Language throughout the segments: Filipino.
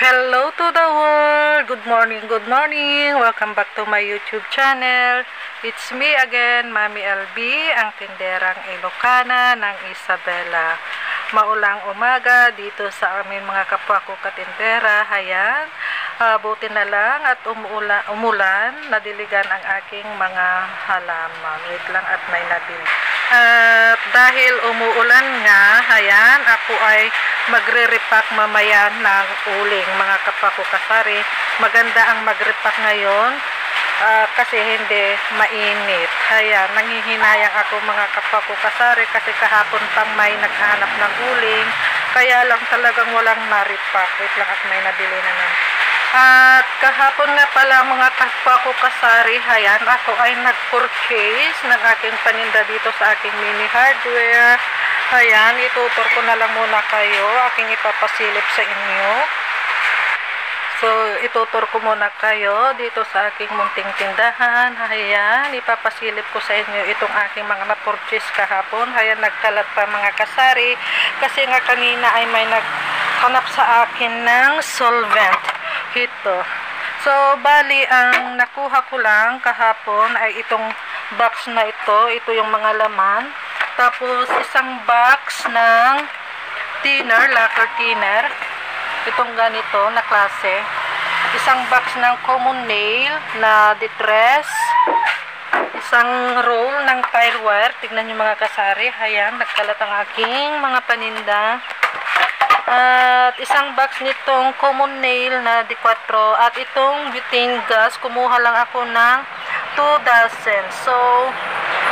Hello to the world! Good morning, good morning! Welcome back to my YouTube channel. It's me again, Mami LB, ang tinderang Ilocana ng Isabela. Maulang umaga dito sa amin mga kapwa ko katindera. Ayan, buti na lang at umulan, nadiligan ang aking mga halaman. Wait lang at may nabili. At dahil umuulan nga, ayan, ako ay magre-repack mamaya ng uling mga kapwa ko kasari. Maganda ang mag-repack ngayon kasi hindi mainit. Ayan, nanghihinayang ako mga kapwa ko kasari kasi kahapon pang may naghanap ng uling. Kaya lang talagang walang na-repack. Wait lang at may nabili naman. At kahapon nga pala mga kapwa ko kasari, ayan, ako ay nag-purchase ng aking paninda dito sa aking mini hardware. Ayan, itutur ko na lang muna kayo, aking ipapasilip sa inyo. So, itutur ko muna kayo dito sa aking munting tindahan. Ayan, ipapasilip ko sa inyo itong aking mga na-purchase kahapon. Ayan, nagkalat pa mga kasari kasi nga kanina ay may naghanap sa akin ng solvent. Ito. So, bali, ang nakuha ko lang kahapon ay itong box na ito. Ito yung mga laman. Tapos, isang box ng thinner, lacquer thinner. Itong ganito na klase. Isang box ng common nail na distress. Isang roll ng tire wire. Tignan nyo mga kasari. Ayan, nagkalat ang aking mga paninda. At isang box nitong common nail na D4 at itong butane gas, kumuha lang ako ng 2 dozen. So,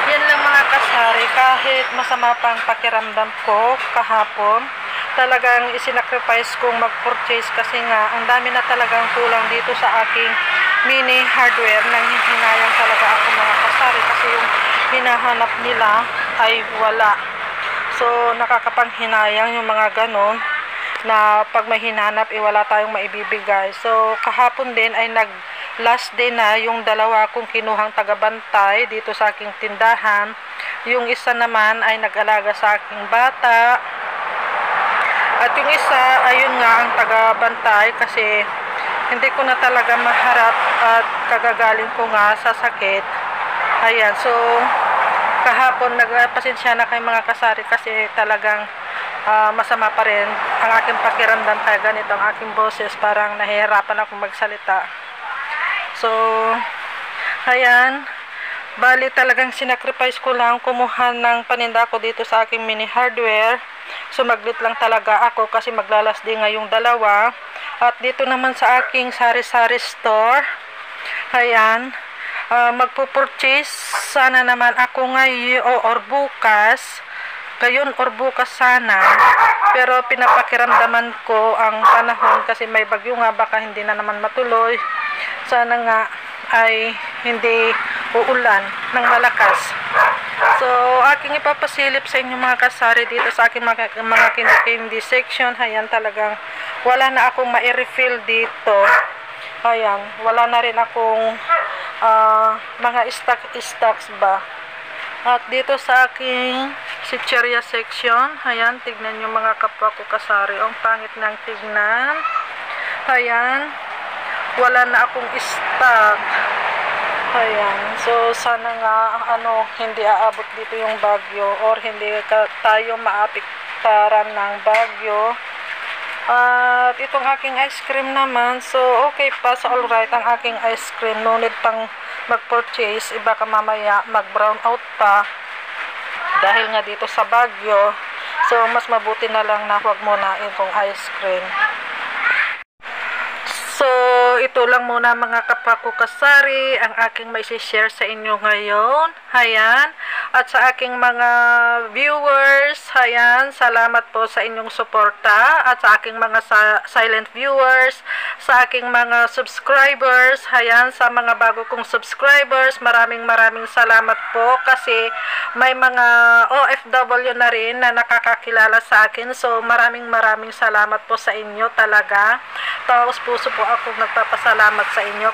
yan lang mga kasari, kahit masama pang pakiramdam ko kahapon, talagang isinacrifice kong mag-purchase kasi nga ang dami na talagang kulang dito sa aking mini hardware. Nanghihinayang talaga ako mga kasari kasi yung hinahanap nila ay wala. So, nakakapanghinayang yung mga ganon na pag may hinanap, wala tayong maibibigay. So, kahapon din ay last day na yung dalawa kong kinuhang tagabantay dito sa aking tindahan. Yung isa naman ay nag-alaga sa aking bata. At yung isa, ayun nga ang tagabantay kasi hindi ko na talaga maharap at kagagaling ko nga sa sakit. Ayan, so kahapon nagpasensya na kay mga kasari kasi talagang masama pa rin ang aking pakiramdam kaya ganito ang aking boses, parang nahihirapan ako magsalita. So, ayan, bali talagang sinacrifice ko lang kumuha ng paninda ko dito sa aking mini hardware. Sumaglit lang talaga ako kasi maglalas din ngayong dalawa. At dito naman sa aking sari-sari store, ayan, magpupurchase sana naman ako ngayon or bukas. Gayon or bukas sana, pero pinapakiramdaman ko ang panahon kasi may bagyo nga, baka hindi na naman matuloy. Sana nga ay hindi uulan ng malakas. So, aking ipapasilip sa inyo mga kasari dito sa aking mga candy section. Ayan, talagang wala na akong ma-refill dito. Ayan, wala na rin akong mga stocks ba. At dito sa aking chicheria section, ayan, tignan nyo mga kapwa ko kasari. Ang pangit ng tignan. Ayan, wala na akong stock. Ayan, so sana nga, hindi aabot dito yung bagyo or hindi tayo maapektaran ng bagyo. At itong aking ice cream naman, so okay pa, so alright ang aking ice cream, no need pang mag-purchase, iba ka mamaya mag-brown out pa dahil nga dito sa bagyo. So mas mabuti na lang na huwag muna itong ice cream. So ito lang muna mga kapwa ko kasari ang aking may share sa inyo ngayon. Ayan, at sa aking mga viewers, ayan, salamat po sa inyong suporta, at sa aking mga silent viewers, sa aking mga subscribers, ayan, sa mga bago kong subscribers, maraming salamat po kasi may mga OFW na rin na nakakakilala sa akin. So maraming salamat po sa inyo talaga. Taos puso po ako nagpapasalamat sa inyo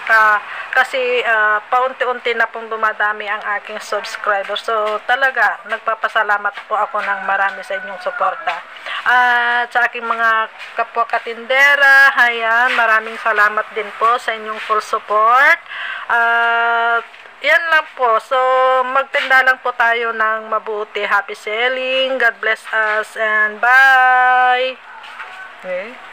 kasi paunti-unti na pong dumadami ang aking subscribers. So talaga nagpapasalamat po ako ng marami sa inyong suporta. At sa aking mga kapwa katindera, ayan, maraming salamat din po sa inyong full support. At yan lang po. So, magtinda lang po tayo ng mabuti. Happy selling. God bless us and bye. Okay.